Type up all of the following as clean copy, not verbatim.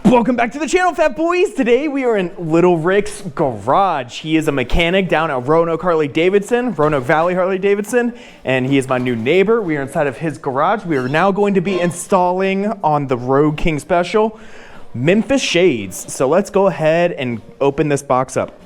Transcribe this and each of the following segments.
Welcome back to the channel, Fat Boys. Today we are in Little Rick's garage. He is a mechanic down at Roanoke Valley Harley-Davidson, and he is my new neighbor. We are inside of his garage. We are now going to be installing on the Road King Special Memphis shades. So let's go ahead and open this box up.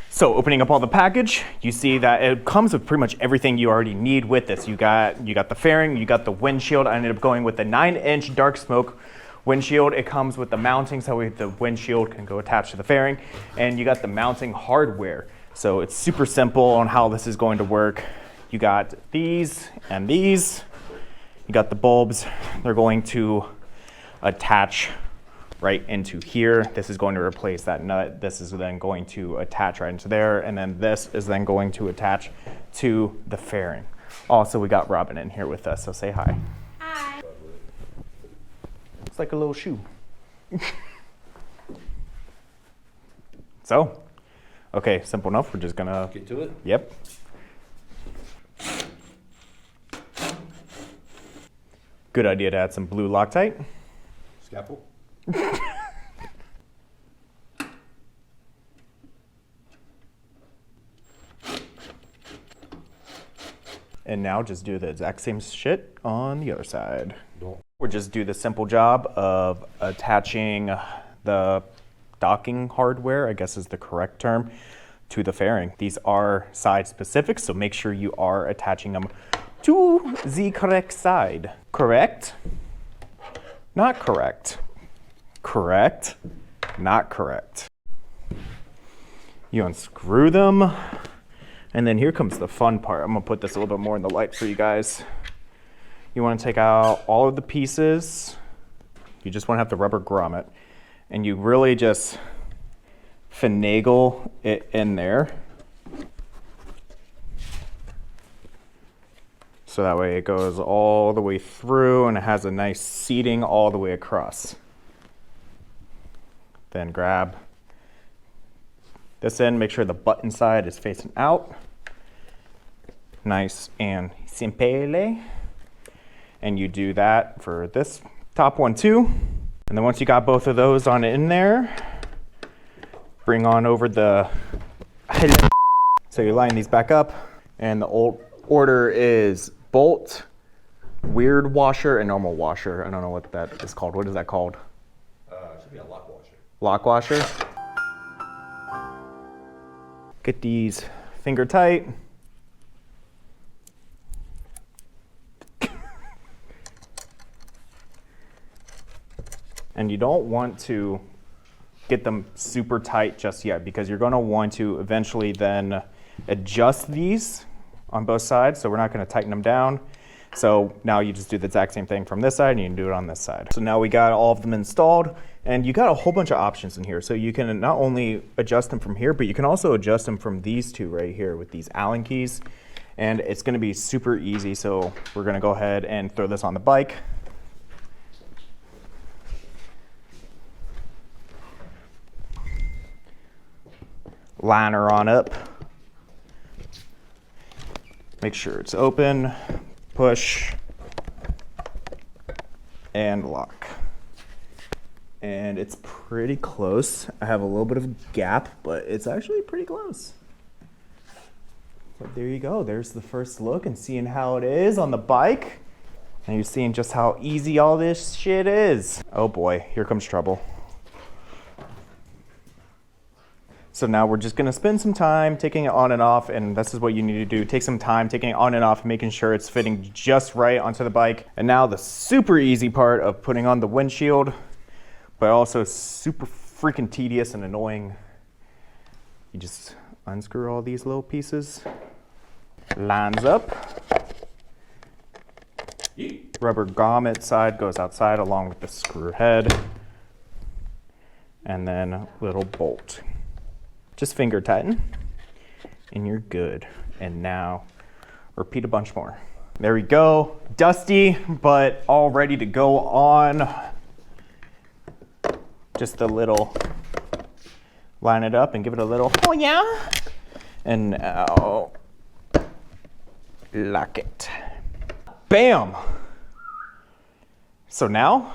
So opening up all the package, you see that it comes with pretty much everything you already need with this. You got the fairing, you got the windshield. I ended up going with the 9-inch dark smoke windshield. It comes with the mounting, so the windshield can go attached to the fairing, and you got the mounting hardware. So it's super simple on how this is going to work. You got these and these. You got the bulbs. They're going to attach right into here. This is going to replace that nut. This is then going to attach right into there, and then this is then going to attach to the fairing. Also, we got Robin in here with us, so say hi. Hi. It's like a little shoe. So, okay, simple enough. We're just gonna get to it. Yep. Good idea to add some blue Loctite. Scalpel. And now just do the exact same shit on the other side. Don't. Or just do the simple job of attaching the docking hardware, I guess is the correct term, to the fairing. These are side specific, so make sure you are attaching them to the correct side. Correct? Not correct. Correct, not correct. You unscrew them, and then here comes the fun part. I'm gonna put this a little bit more in the light for you guys. You wanna take out all of the pieces. You just wanna have the rubber grommet, and you really just finagle it in there. So that way it goes all the way through and it has a nice seating all the way across. Then grab this end, make sure the button side is facing out. Nice and simple. And you do that for this top one too. And then once you got both of those on in there, bring on over the, so you line these back up, and the old order is bolt, weird washer, and normal washer. I don't know what that is called. What is that called? It should be a lock washer. Lock washer. Get these finger tight. And you don't want to get them super tight just yet, because you're going to want to eventually then adjust these on both sides. So we're not going to tighten them down. So now you just do the exact same thing from this side, and you can do it on this side. So now we got all of them installed, and you got a whole bunch of options in here. So you can not only adjust them from here, but you can also adjust them from these two right here with these Allen keys. And it's gonna be super easy. So we're gonna go ahead and throw this on the bike. Line her on up. Make sure it's open. Push and lock. And it's pretty close. I have a little bit of a gap, but it's actually pretty close. But there you go. There's the first look and seeing how it is on the bike. And you're seeing just how easy all this shit is. Oh boy, here comes trouble. So now we're just gonna spend some time taking it on and off, and this is what you need to do. Take some time taking it on and off, making sure it's fitting just right onto the bike. And now the super easy part of putting on the windshield, but also super freaking tedious and annoying. You just unscrew all these little pieces. Lines up. Rubber grommet side goes outside along with the screw head. And then a little bolt. Just finger tighten, and you're good. And now, repeat a bunch more. There we go. Dusty, but all ready to go on. Just a little, line it up and give it a little, oh yeah. And now, Lock it. Bam! So now,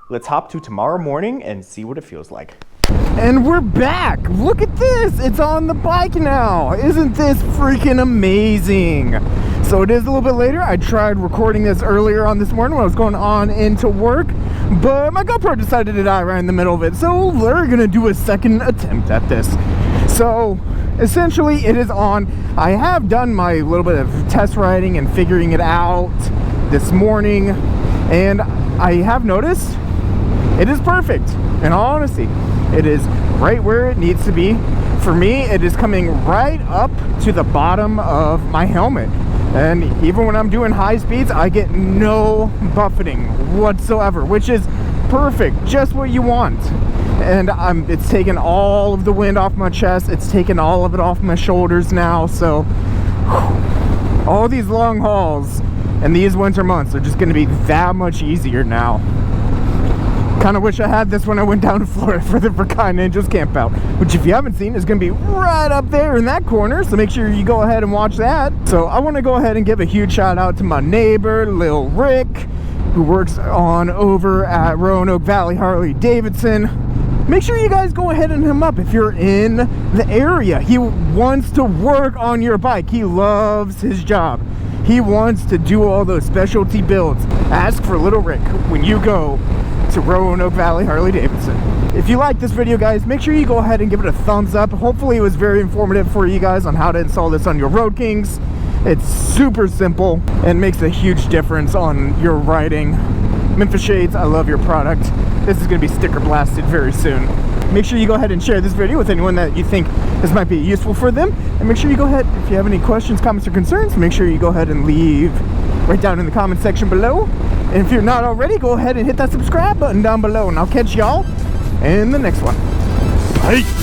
let's hop to tomorrow morning and see what it feels like. And we're back! Look at this! It's on the bike now! Isn't this freaking amazing? So it is a little bit later. I tried recording this earlier on this morning when I was going on into work, but my GoPro decided to die right in the middle of it, so we're gonna do a second attempt at this. So essentially it is on. I have done my little bit of test riding and figuring it out this morning, and I have noticed it is perfect. In all honesty, it is right where it needs to be. For me, it is coming right up to the bottom of my helmet. And even when I'm doing high speeds, I get no buffeting whatsoever, which is perfect, just what you want. And it's taken all of the wind off my chest. It's taken all of it off my shoulders now. So all these long hauls and these winter months are just going to be that much easier now. Kind of wish I had this when I went down to Florida for the Verkai Ninjas campout, which if you haven't seen is going to be right up there in that corner, so make sure you go ahead and watch that. So I want to go ahead and give a huge shout out to my neighbor Lil Rick, who works on over at Roanoke Valley Harley-Davidson. Make sure you guys go ahead and hit him up if you're in the area. He wants to work on your bike. He loves his job. He wants to do all those specialty builds. Ask for Little Rick when you go to Roanoke Valley Harley-Davidson. If you like this video, guys, make sure you go ahead and give it a thumbs up. Hopefully it was very informative for you guys on how to install this on your Road Kings. It's super simple and makes a huge difference on your riding. Memphis Shades, I love your product. This is going to be sticker blasted very soon. Make sure you go ahead and share this video with anyone that you think this might be useful for them. And make sure you go ahead, if you have any questions, comments, or concerns, make sure you go ahead and leave right down in the comment section below. And if you're not already, go ahead and hit that subscribe button down below. And I'll catch y'all in the next one. Bye!